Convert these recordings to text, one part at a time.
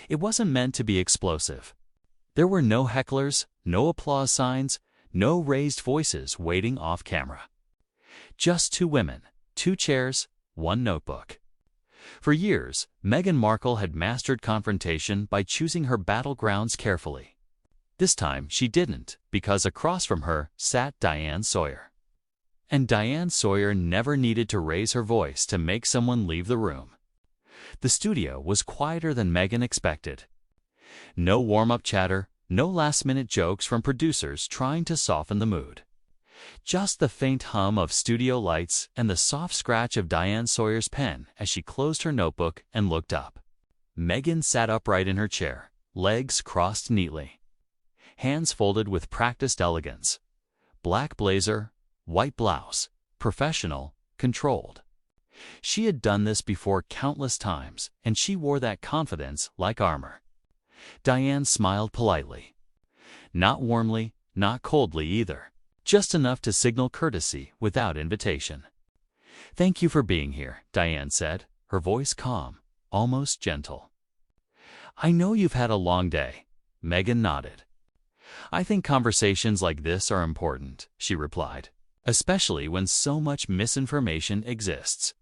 It wasn't meant to be explosive. There were no hecklers, no applause signs, no raised voices waiting off camera. Just two women, two chairs, one notebook. For years, Meghan Markle had mastered confrontation by choosing her battlegrounds carefully. This time she didn't, because across from her sat Diane Sawyer. And Diane Sawyer never needed to raise her voice to make someone leave the room. The studio was quieter than Meghan expected. No warm-up chatter, no last-minute jokes from producers trying to soften the mood. Just the faint hum of studio lights and the soft scratch of Diane Sawyer's pen as she closed her notebook and looked up. Meghan sat upright in her chair, legs crossed neatly, hands folded with practiced elegance. Black blazer, white blouse, professional, controlled. She had done this before countless times, and she wore that confidence like armor. Diane smiled politely. Not warmly, not coldly either. Just enough to signal courtesy without invitation. "Thank you for being here," Diane said, her voice calm, almost gentle. "I know you've had a long day." Meghan nodded. "I think conversations like this are important," she replied, "especially when so much misinformation exists."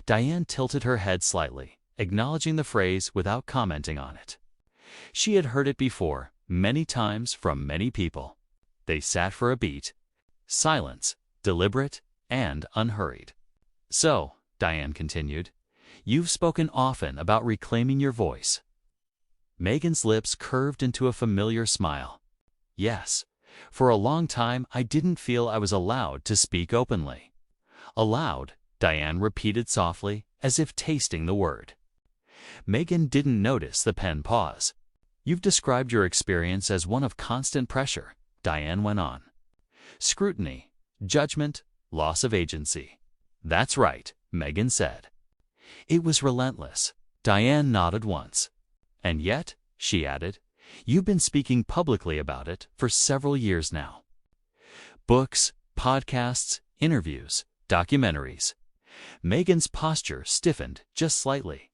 Diane tilted her head slightly, acknowledging the phrase without commenting on it. She had heard it before, many times from many people. They sat for a beat. Silence, deliberate and unhurried. "So," Diane continued, "you've spoken often about reclaiming your voice." Meghan's lips curved into a familiar smile. "Yes, for a long time I didn't feel I was allowed to speak openly." "Allowed," Diane repeated softly, as if tasting the word. Meghan didn't notice the pen pause. "You've described your experience as one of constant pressure," Diane went on. "Scrutiny, judgment, loss of agency." "That's right," Meghan said. "It was relentless." Diane nodded once. "And yet," she added, "you've been speaking publicly about it for several years now. Books, podcasts, interviews, documentaries." Meghan's posture stiffened just slightly.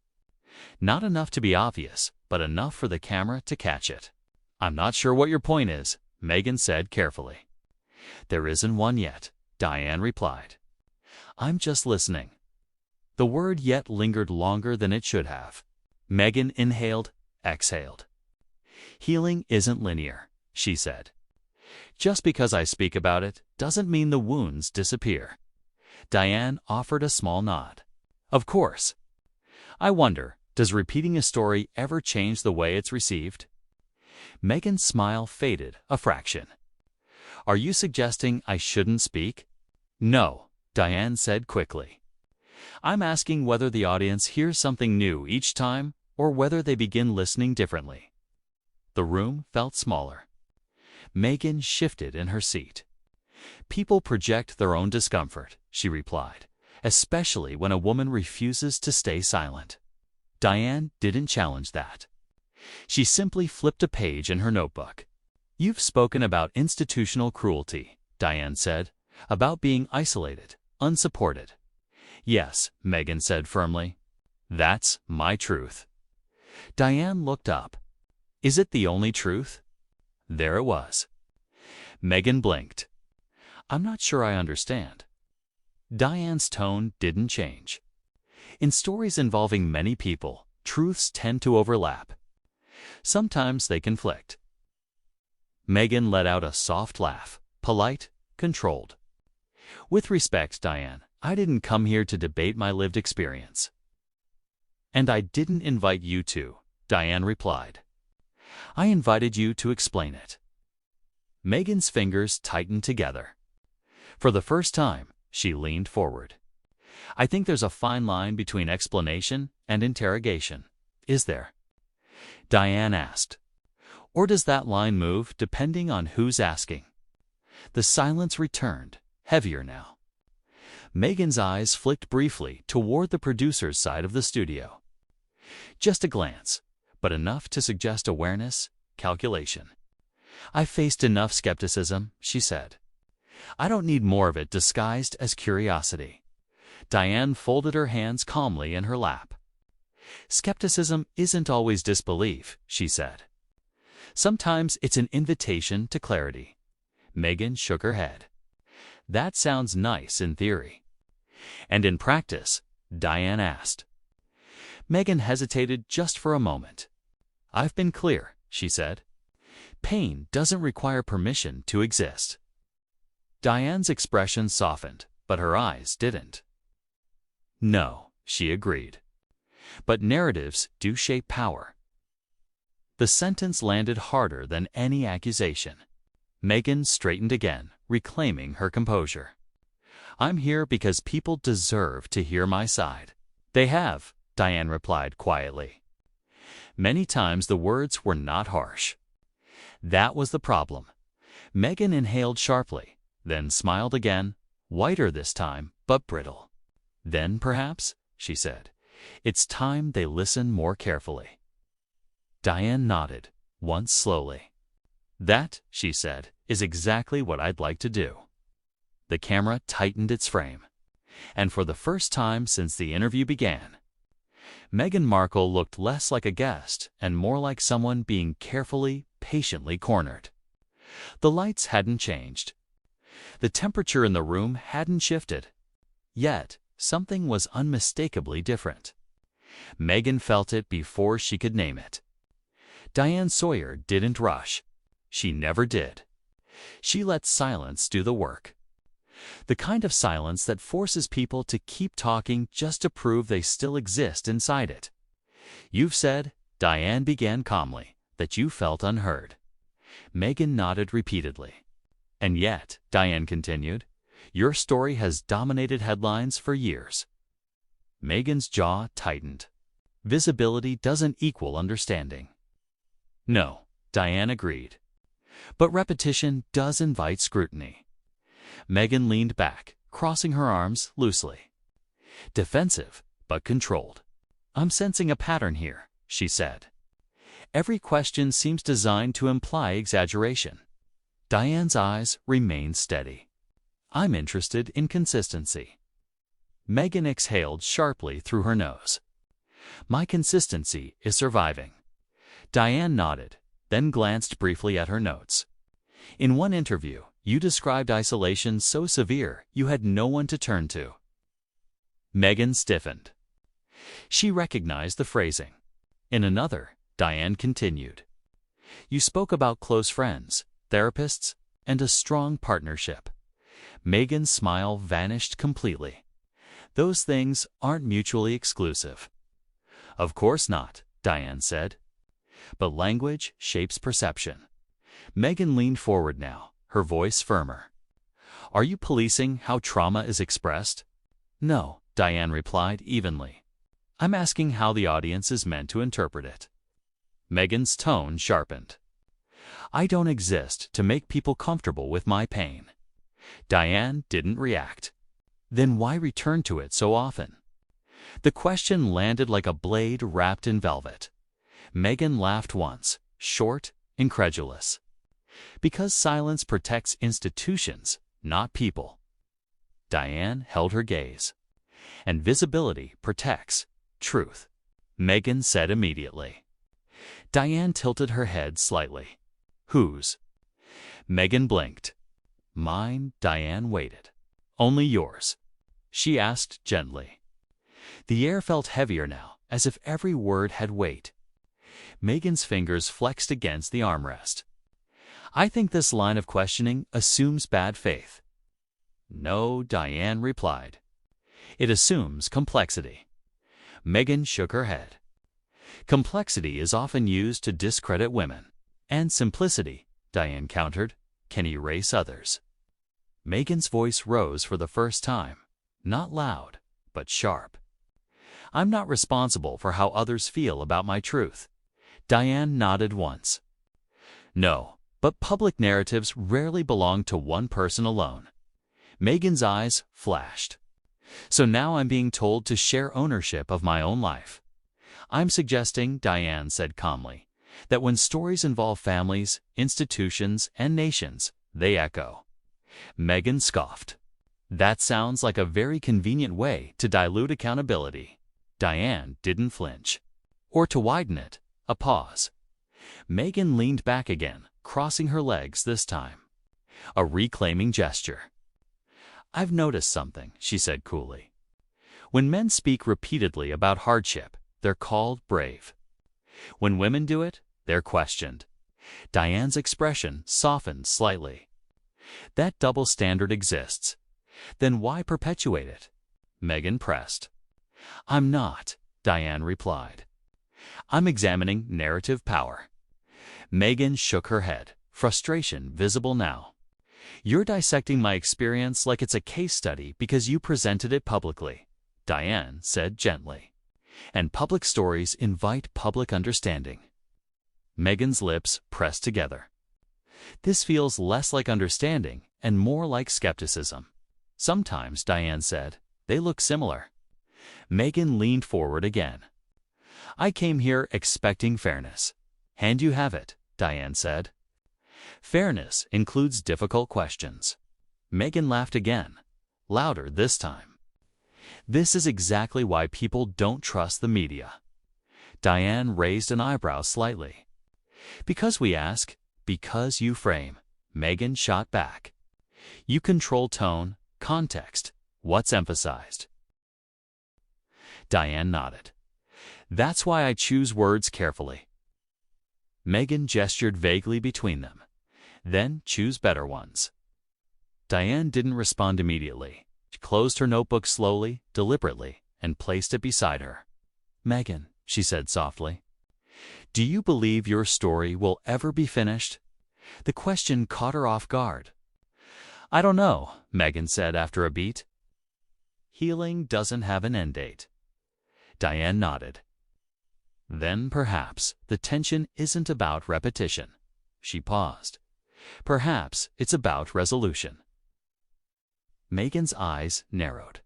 Not enough to be obvious, but enough for the camera to catch it. "I'm not sure what your point is," Meghan said carefully. "There isn't one yet," Diane replied. "I'm just listening." The word "yet" lingered longer than it should have. Meghan inhaled, exhaled. "Healing isn't linear," she said. "Just because I speak about it doesn't mean the wounds disappear." Diane offered a small nod. "Of course. I wonder, does repeating a story ever change the way it's received?" Meghan's smile faded a fraction. "Are you suggesting I shouldn't speak?" "No," Diane said quickly. "I'm asking whether the audience hears something new each time or whether they begin listening differently." The room felt smaller. Meghan shifted in her seat. "People project their own discomfort," she replied, "especially when a woman refuses to stay silent." Diane didn't challenge that. She simply flipped a page in her notebook. "You've spoken about institutional cruelty," Diane said, "about being isolated, unsupported." "Yes," Meghan said firmly. "That's my truth." Diane looked up. "Is it the only truth?" There it was. Meghan blinked. "I'm not sure I understand." Diane's tone didn't change. "In stories involving many people, truths tend to overlap. Sometimes they conflict." Meghan let out a soft laugh, polite, controlled. "With respect, Diane, I didn't come here to debate my lived experience." "And I didn't invite you to," Diane replied. "I invited you to explain it." Meghan's fingers tightened together. For the first time, she leaned forward. "I think there's a fine line between explanation and interrogation, is there?" Diane asked. "Or does that line move depending on who's asking?" The silence returned, heavier now. Meghan's eyes flicked briefly toward the producer's side of the studio. Just a glance, but enough to suggest awareness, calculation. "I've faced enough skepticism," she said. "I don't need more of it disguised as curiosity." Diane folded her hands calmly in her lap. Skepticism isn't always disbelief, she said. Sometimes it's an invitation to clarity. Meghan shook her head. That sounds nice in theory. And in practice? Diane asked. Meghan hesitated just for a moment. I've been clear, she said. Pain doesn't require permission to exist. Diane's expression softened, but her eyes didn't. No, she agreed. But narratives do shape power. The sentence landed harder than any accusation. Meghan straightened again, reclaiming her composure. I'm here because people deserve to hear my side. They have, Diane replied quietly. Many times the words were not harsh. That was the problem. Meghan inhaled sharply, then smiled again, whiter this time, but brittle. Then, perhaps, she said, it's time they listen more carefully. Diane nodded, once slowly. That, she said, is exactly what I'd like to do. The camera tightened its frame. And for the first time since the interview began, Meghan Markle looked less like a guest and more like someone being carefully, patiently cornered. The lights hadn't changed. The temperature in the room hadn't shifted. Yet, something was unmistakably different. Meghan felt it before she could name it. Diane Sawyer didn't rush. She never did. She let silence do the work. The kind of silence that forces people to keep talking just to prove they still exist inside it. You've said, Diane began calmly, that you felt unheard. Meghan nodded repeatedly. And yet, Diane continued, your story has dominated headlines for years. Meghan's jaw tightened. Visibility doesn't equal understanding. No, Diane agreed. But repetition does invite scrutiny. Meghan leaned back, crossing her arms loosely. Defensive, but controlled. I'm sensing a pattern here, she said. Every question seems designed to imply exaggeration. Diane's eyes remained steady. I'm interested in consistency. Meghan exhaled sharply through her nose. My consistency is surviving. Diane nodded, then glanced briefly at her notes. In one interview, you described isolation so severe you had no one to turn to. Meghan stiffened. She recognized the phrasing. In another, Diane continued. You spoke about close friends, therapists, and a strong partnership. Meghan's smile vanished completely. Those things aren't mutually exclusive. Of course not, Diane said. But language shapes perception. Meghan leaned forward now, her voice firmer. Are you policing how trauma is expressed? No, Diane replied evenly. I'm asking how the audience is meant to interpret it. Meghan's tone sharpened. I don't exist to make people comfortable with my pain. Diane didn't react. Then why return to it so often? The question landed like a blade wrapped in velvet. Meghan laughed once, short, incredulous. Because silence protects institutions, not people. Diane held her gaze. And visibility protects truth, Meghan said immediately. Diane tilted her head slightly. Whose? Meghan blinked. Mine, Diane waited. Only yours, she asked gently. The air felt heavier now, as if every word had weight. Meghan's fingers flexed against the armrest. I think this line of questioning assumes bad faith. No, Diane replied. It assumes complexity. Meghan shook her head. Complexity is often used to discredit women, and simplicity, Diane countered, can erase others. Meghan's voice rose for the first time, not loud, but sharp. I'm not responsible for how others feel about my truth. Diane nodded once. No, but public narratives rarely belong to one person alone. Meghan's eyes flashed. So now I'm being told to share ownership of my own life. I'm suggesting, Diane said calmly, that when stories involve families, institutions, and nations, they echo. Meghan scoffed. That sounds like a very convenient way to dilute accountability. Diane didn't flinch. Or to widen it, a pause. Meghan leaned back again, crossing her legs this time. A reclaiming gesture. "I've noticed something," she said coolly. "When men speak repeatedly about hardship, they're called brave. When women do it, they're questioned." Diane's expression softened slightly. "That double standard exists. Then why perpetuate it?" Meghan pressed. "I'm not," Diane replied. "I'm examining narrative power." Meghan shook her head, frustration visible now. "You're dissecting my experience like it's a case study because you presented it publicly," Diane said gently. "And public stories invite public understanding." Meghan's lips pressed together. "This feels less like understanding and more like skepticism." "Sometimes," Diane said, "they look similar." Meghan leaned forward again. "I came here expecting fairness. And you have it," Diane said. "Fairness includes difficult questions." Meghan laughed again, louder this time. "This is exactly why people don't trust the media." Diane raised an eyebrow slightly. "Because we ask, because you frame," Meghan shot back. "You control tone, context, what's emphasized." Diane nodded. "That's why I choose words carefully." Meghan gestured vaguely between them. "Then choose better ones." Diane didn't respond immediately. She closed her notebook slowly, deliberately, and placed it beside her. "Meghan," she said softly, "do you believe your story will ever be finished?" The question caught her off guard. "I don't know," Meghan said after a beat. "Healing doesn't have an end date." Diane nodded. "Then perhaps the tension isn't about repetition." She paused. "Perhaps it's about resolution." Meghan's eyes narrowed.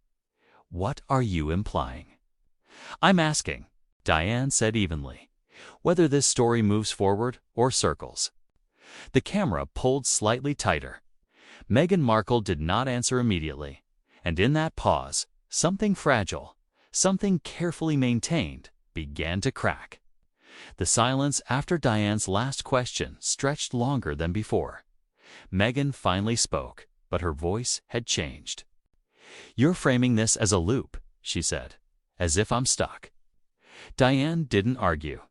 "What are you implying?" "I'm asking," Diane said evenly, "whether this story moves forward or circles." The camera pulled slightly tighter. Meghan Markle did not answer immediately, and in that pause, something fragile, something carefully maintained, began to crack. The silence after Diane's last question stretched longer than before. Meghan finally spoke, but her voice had changed. "You're framing this as a loop," she said, "as if I'm stuck." Diane didn't argue.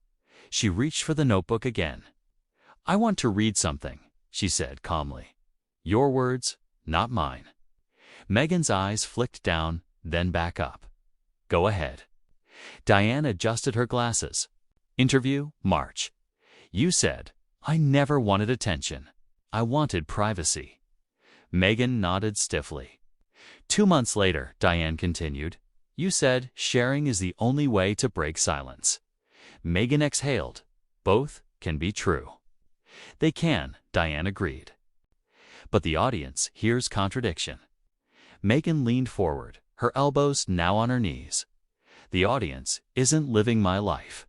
She reached for the notebook again. "I want to read something," she said calmly. "Your words, not mine." Meghan's eyes flicked down, then back up. "Go ahead." Diane adjusted her glasses. "Interview, March. You said, 'I never wanted attention. I wanted privacy.'" Meghan nodded stiffly. "2 months later," Diane continued, "you said sharing is the only way to break silence." Meghan exhaled. "Both can be true." "They can," Diane agreed. "But the audience hears contradiction." Meghan leaned forward, her elbows now on her knees. "The audience isn't living my life."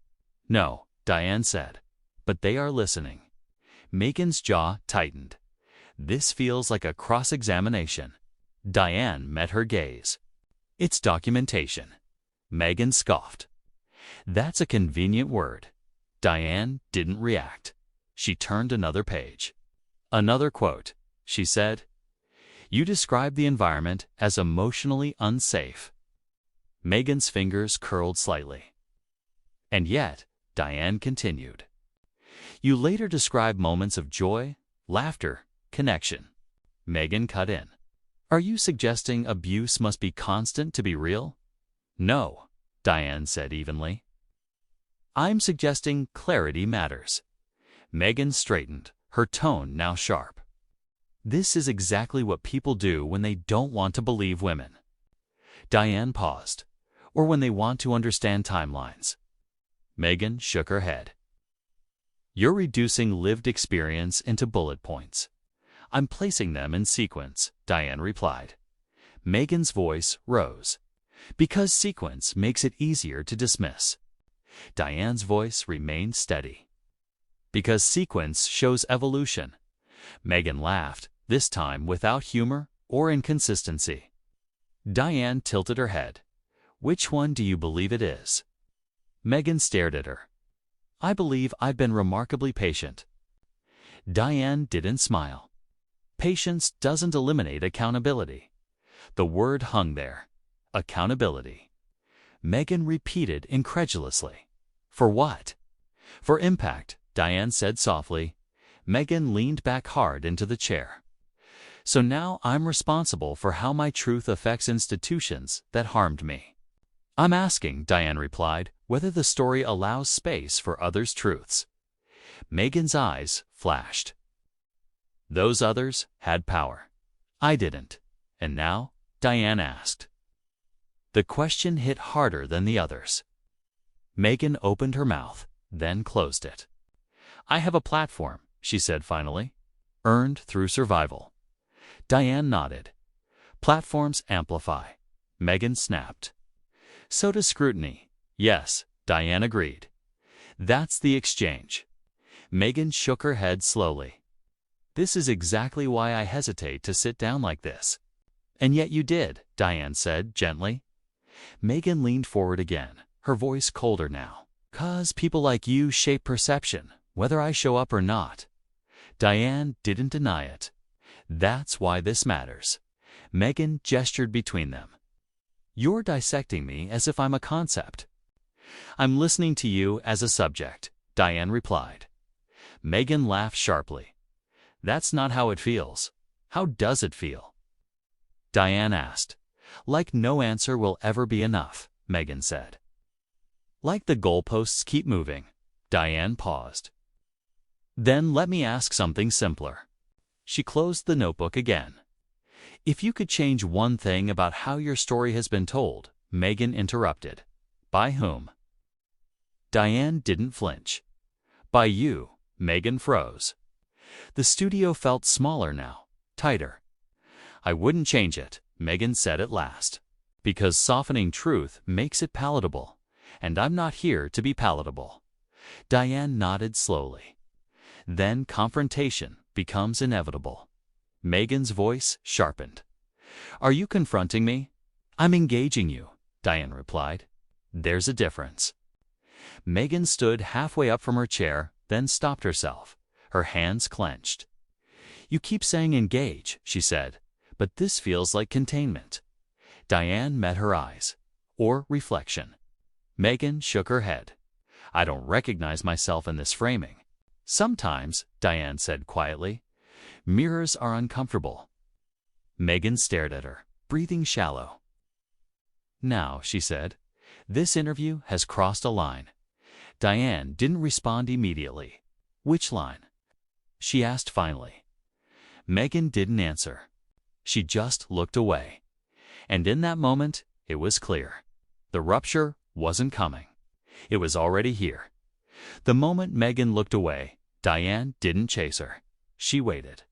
"No," Diane said, "but they are listening." Meghan's jaw tightened. "This feels like a cross-examination." Diane met her gaze. "It's documentation." Meghan scoffed. "That's a convenient word." Diane didn't react. She turned another page. "Another quote," she said. "You described the environment as emotionally unsafe." Meghan's fingers curled slightly. "And yet," Diane continued, "you later describe moments of joy, laughter, connection." Meghan cut in. "Are you suggesting abuse must be constant to be real?" "No," Diane said evenly. "I'm suggesting clarity matters." Meghan straightened, her tone now sharp. "This is exactly what people do when they don't want to believe women." Diane paused. "Or when they want to understand timelines." Meghan shook her head. "You're reducing lived experience into bullet points." "I'm placing them in sequence," Diane replied. Meghan's voice rose. "Because sequence makes it easier to dismiss." Diane's voice remained steady. "Because sequence shows evolution." Meghan laughed, this time without humor or inconsistency. Diane tilted her head. Which one do you believe it is? Meghan stared at her. I believe I've been remarkably patient. Diane didn't smile. Patience doesn't eliminate accountability. The word hung there. Accountability. Meghan repeated incredulously. For what? For impact, Diane said softly. Meghan leaned back hard into the chair. So now I'm responsible for how my truth affects institutions that harmed me. I'm asking, Diane replied, whether the story allows space for others' truths. Meghan's eyes flashed. Those others had power. I didn't. And now? Diane asked. The question hit harder than the others. Meghan opened her mouth, then closed it. I have a platform, she said finally. Earned through survival. Diane nodded. Platforms amplify. Meghan snapped. So does scrutiny. Yes, Diane agreed. That's the exchange. Meghan shook her head slowly. This is exactly why I hesitate to sit down like this. And yet you did, Diane said gently. Meghan leaned forward again, her voice colder now. 'Cause people like you shape perception, whether I show up or not. Diane didn't deny it. That's why this matters. Meghan gestured between them. You're dissecting me as if I'm a concept. I'm listening to you as a subject, Diane replied. Meghan laughed sharply. That's not how it feels. How does it feel? Diane asked. Like no answer will ever be enough, Meghan said. Like the goalposts keep moving. Diane paused. Then let me ask something simpler. She closed the notebook again. If you could change one thing about how your story has been told, Meghan interrupted. By whom? Diane didn't flinch. By you, Meghan froze. The studio felt smaller now, tighter. I wouldn't change it, Meghan said at last. Because softening truth makes it palatable, and I'm not here to be palatable. Diane nodded slowly. Then confrontation becomes inevitable. Meghan's voice sharpened. Are you confronting me? I'm engaging you, Diane replied. There's a difference. Meghan stood halfway up from her chair, then stopped herself, her hands clenched. You keep saying engage, she said, but this feels like containment. Diane met her eyes. Or reflection. Meghan shook her head. I don't recognize myself in this framing. Sometimes, Diane said quietly, mirrors are uncomfortable. Meghan stared at her, breathing shallow. Now, she said, this interview has crossed a line. Diane didn't respond immediately. Which line? She asked finally. Meghan didn't answer. She just looked away. And in that moment, it was clear. The rupture wasn't coming. It was already here. The moment Meghan looked away, Diane didn't chase her. She waited.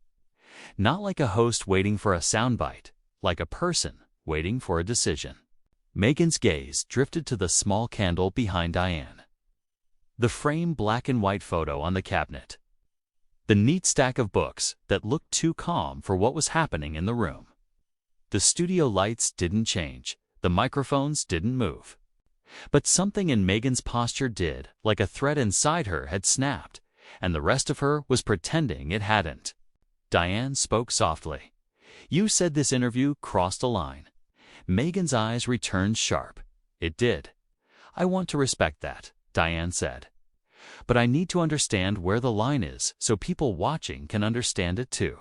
Not like a host waiting for a soundbite, like a person waiting for a decision. Meghan's gaze drifted to the small candle behind Diane. The framed black and white photo on the cabinet. The neat stack of books that looked too calm for what was happening in the room. The studio lights didn't change. The microphones didn't move. But something in Meghan's posture did, like a thread inside her had snapped, and the rest of her was pretending it hadn't. Diane spoke softly. You said this interview crossed a line. Meghan's eyes returned sharp. It did. I want to respect that, Diane said. But I need to understand where the line is so people watching can understand it too.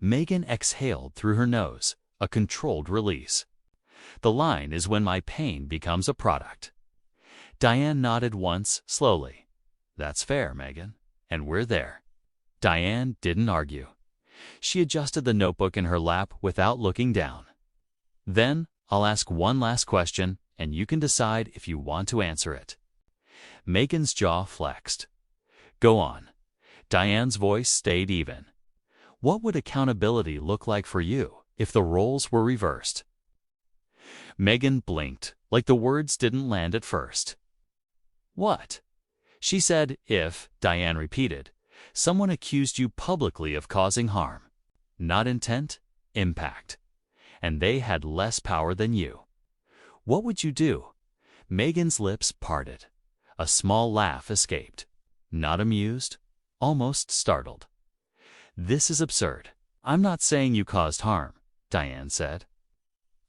Meghan exhaled through her nose, a controlled release. The line is when my pain becomes a product. Diane nodded once, slowly. That's fair, Meghan. And we're there. Diane didn't argue. She adjusted the notebook in her lap without looking down. Then, I'll ask one last question, and you can decide if you want to answer it. Meghan's jaw flexed. Go on. Diane's voice stayed even. What would accountability look like for you if the roles were reversed? Meghan blinked, like the words didn't land at first. What? She said, if, Diane repeated, someone accused you publicly of causing harm. Not intent, impact. And they had less power than you. What would you do? Meghan's lips parted. A small laugh escaped. Not amused, almost startled. This is absurd. I'm not saying you caused harm, Diane said.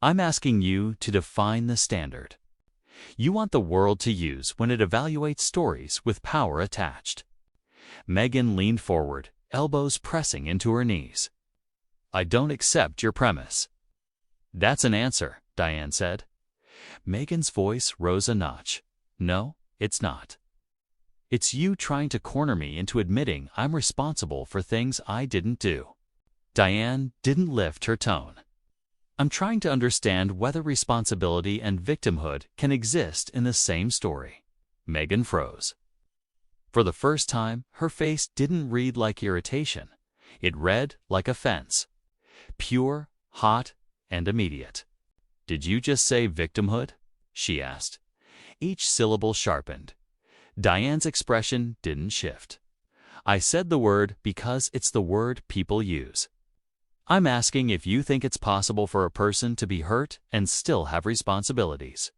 I'm asking you to define the standard you want the world to use when it evaluates stories with power attached. Meghan leaned forward, elbows pressing into her knees. I don't accept your premise. That's an answer, Diane said. Meghan's voice rose a notch. No, it's not. It's you trying to corner me into admitting I'm responsible for things I didn't do. Diane didn't lift her tone. I'm trying to understand whether responsibility and victimhood can exist in the same story. Meghan froze. For the first time, her face didn't read like irritation. It read like offense. Pure, hot, and immediate. Did you just say victimhood? She asked. Each syllable sharpened. Diane's expression didn't shift. I said the word because it's the word people use. I'm asking if you think it's possible for a person to be hurt and still have responsibilities.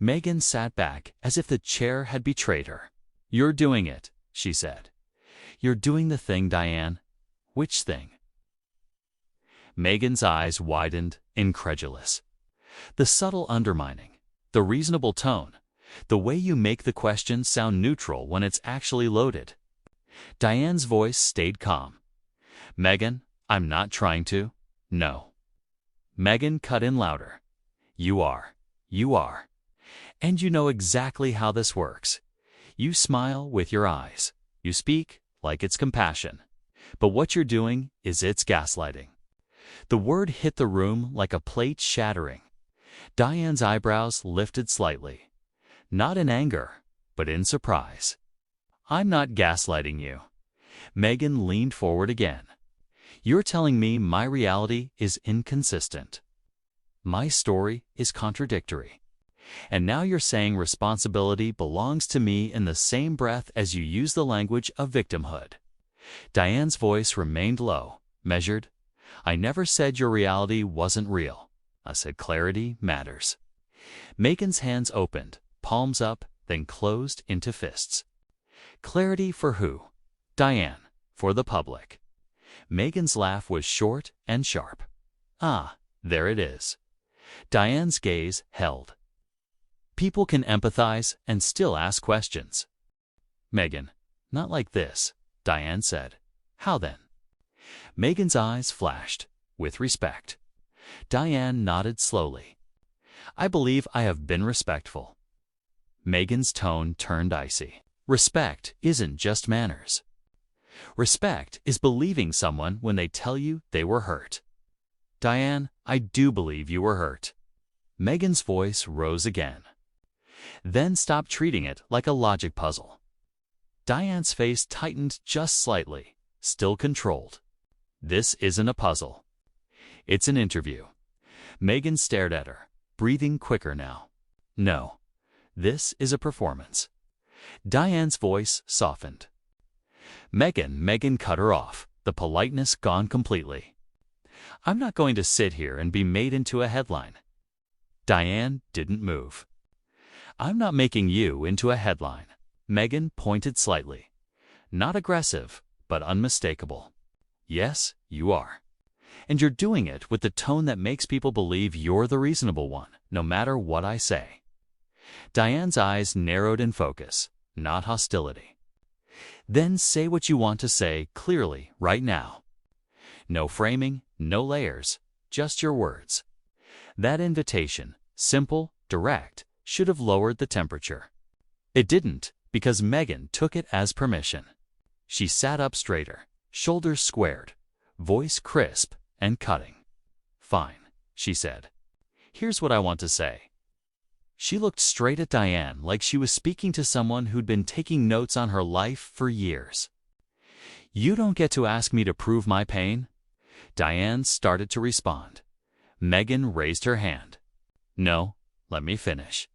Meghan sat back as if the chair had betrayed her. You're doing it, she said. You're doing the thing, Diane. Which thing? Meghan's eyes widened, incredulous. The subtle undermining, the reasonable tone, the way you make the question sound neutral when it's actually loaded. Diane's voice stayed calm. Meghan, I'm not trying to. No. Meghan cut in louder. You are. You are. And you know exactly how this works. You smile with your eyes. You speak like it's compassion. But what you're doing is it's gaslighting. The word hit the room like a plate shattering. Diane's eyebrows lifted slightly. Not in anger, but in surprise. I'm not gaslighting you. Meghan leaned forward again. You're telling me my reality is inconsistent. My story is contradictory. And now you're saying responsibility belongs to me in the same breath as you use the language of victimhood. Diane's voice remained low, measured. I never said your reality wasn't real. I said clarity matters. Meghan's hands opened, palms up, then closed into fists. Clarity for who? Diane, for the public. Meghan's laugh was short and sharp. Ah, there it is. Diane's gaze held. People can empathize and still ask questions. Meghan, not like this, Diane said. How then? Meghan's eyes flashed, with respect. Diane nodded slowly. I believe I have been respectful. Meghan's tone turned icy. Respect isn't just manners. Respect is believing someone when they tell you they were hurt. Diane, I do believe you were hurt. Meghan's voice rose again. Then stop treating it like a logic puzzle. Diane's face tightened just slightly, still controlled. This isn't a puzzle. It's an interview. Meghan stared at her, breathing quicker now. No, this is a performance. Diane's voice softened. Meghan cut her off, the politeness gone completely. I'm not going to sit here and be made into a headline. Diane didn't move. I'm not making you into a headline. Meghan pointed slightly. Not aggressive, but unmistakable. Yes, you are. And you're doing it with the tone that makes people believe you're the reasonable one, no matter what I say. Diane's eyes narrowed in focus, not hostility. Then say what you want to say clearly right now. No framing, no layers, just your words. That invitation, simple, direct, should have lowered the temperature. It didn't, because Meghan took it as permission. She sat up straighter, shoulders squared, voice crisp and cutting. Fine, she said. Here's what I want to say. She looked straight at Diane like she was speaking to someone who'd been taking notes on her life for years. You don't get to ask me to prove my pain? Diane started to respond. Meghan raised her hand. No, let me finish.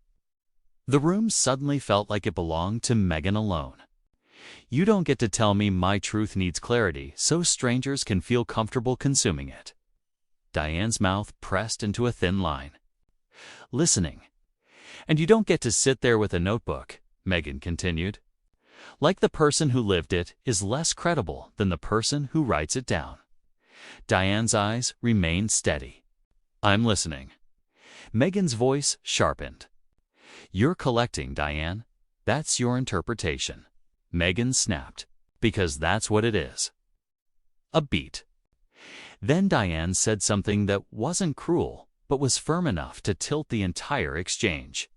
The room suddenly felt like it belonged to Meghan alone. You don't get to tell me my truth needs clarity so strangers can feel comfortable consuming it. Diane's mouth pressed into a thin line. Listening. And you don't get to sit there with a notebook, Meghan continued. Like the person who lived it is less credible than the person who writes it down. Diane's eyes remained steady. I'm listening. Meghan's voice sharpened. You're collecting, Diane. That's your interpretation. Meghan snapped. Because that's what it is. A beat. Then Diane said something that wasn't cruel, but was firm enough to tilt the entire exchange.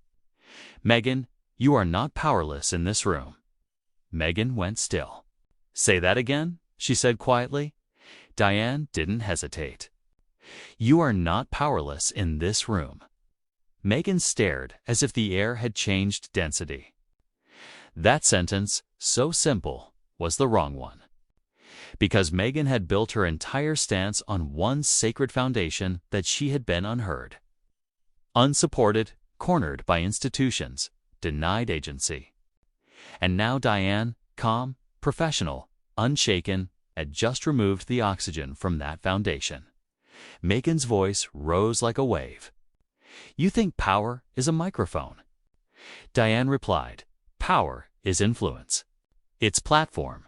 Meghan, you are not powerless in this room. Meghan went still. Say that again, she said quietly. Diane didn't hesitate. You are not powerless in this room. Meghan stared as if the air had changed density. That sentence, so simple, was the wrong one. Because Meghan had built her entire stance on one sacred foundation that she had been unheard. Unsupported, cornered by institutions, denied agency. And now Diane, calm, professional, unshaken, had just removed the oxygen from that foundation. Meghan's voice rose like a wave. You think power is a microphone? Diane replied, power is influence. It's platform.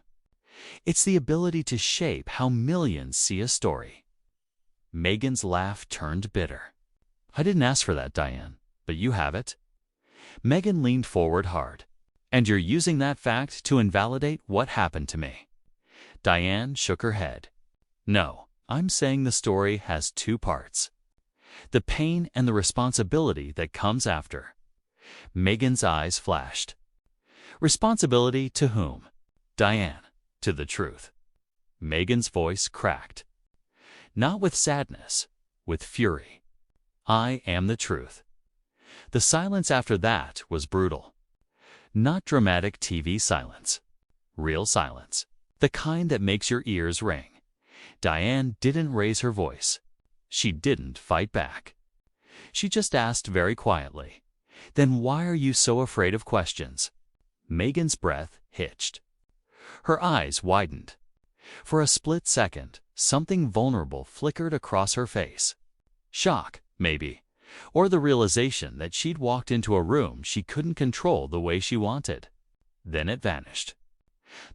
It's the ability to shape how millions see a story. Meghan's laugh turned bitter. I didn't ask for that, Diane, but you have it. Meghan leaned forward hard. And you're using that fact to invalidate what happened to me. Diane shook her head. No, I'm saying the story has two parts. The pain and the responsibility that comes after. Meghan's eyes flashed. Responsibility to whom? Diane, to the truth. Meghan's voice cracked. Not with sadness, with fury. I am the truth. The silence after that was brutal. Not dramatic TV silence. Real silence. The kind that makes your ears ring. Diane didn't raise her voice. She didn't fight back. She just asked very quietly, then why are you so afraid of questions? Meghan's breath hitched. Her eyes widened. For a split second, something vulnerable flickered across her face. Shock, maybe. Or the realization that she'd walked into a room she couldn't control the way she wanted. Then it vanished.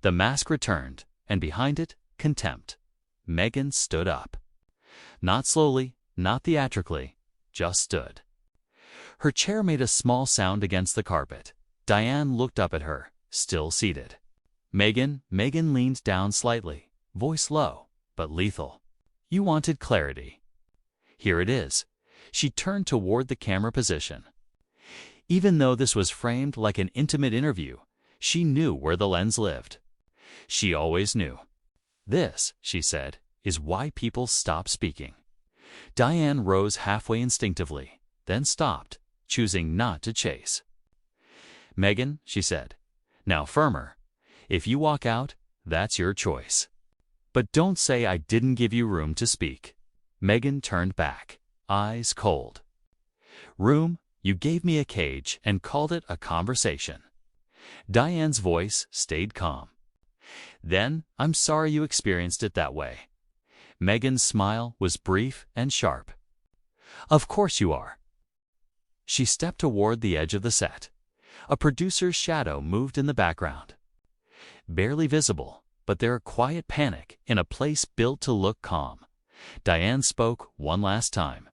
The mask returned, and behind it, contempt. Meghan stood up. Not slowly, not theatrically, just stood. Her chair made a small sound against the carpet. Diane looked up at her, still seated. Meghan leaned down slightly, voice low, but lethal. You wanted clarity. Here it is. She turned toward the camera position. Even though this was framed like an intimate interview, she knew where the lens lived. She always knew. This, she said, is why people stop speaking. Diane rose halfway instinctively, then stopped, choosing not to chase. Meghan, she said, now firmer. If you walk out, that's your choice. But don't say I didn't give you room to speak. Meghan turned back. Eyes cold. Room, you gave me a cage and called it a conversation. Diane's voice stayed calm. Then, I'm sorry you experienced it that way. Meghan's smile was brief and sharp. Of course you are. She stepped toward the edge of the set. A producer's shadow moved in the background. Barely visible, but their quiet panic in a place built to look calm. Diane spoke one last time.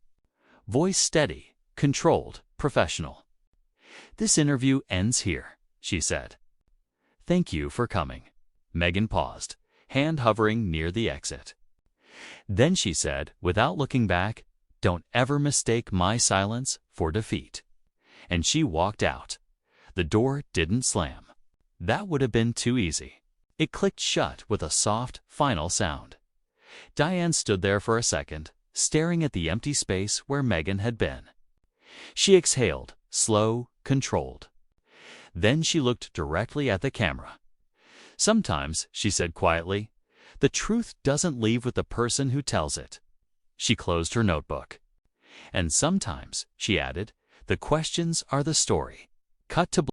Voice steady, controlled, professional. This interview ends here, she said. Thank you for coming. Meghan paused, hand hovering near the exit. Then she said, without looking back, don't ever mistake my silence for defeat. And she walked out. The door didn't slam. That would have been too easy. It clicked shut with a soft, final sound. Diane stood there for a second, staring at the empty space where Meghan had been. She exhaled, slow, controlled. Then she looked directly at the camera. Sometimes, she said quietly, the truth doesn't leave with the person who tells it. She closed her notebook. And sometimes, she added, the questions are the story. Cut to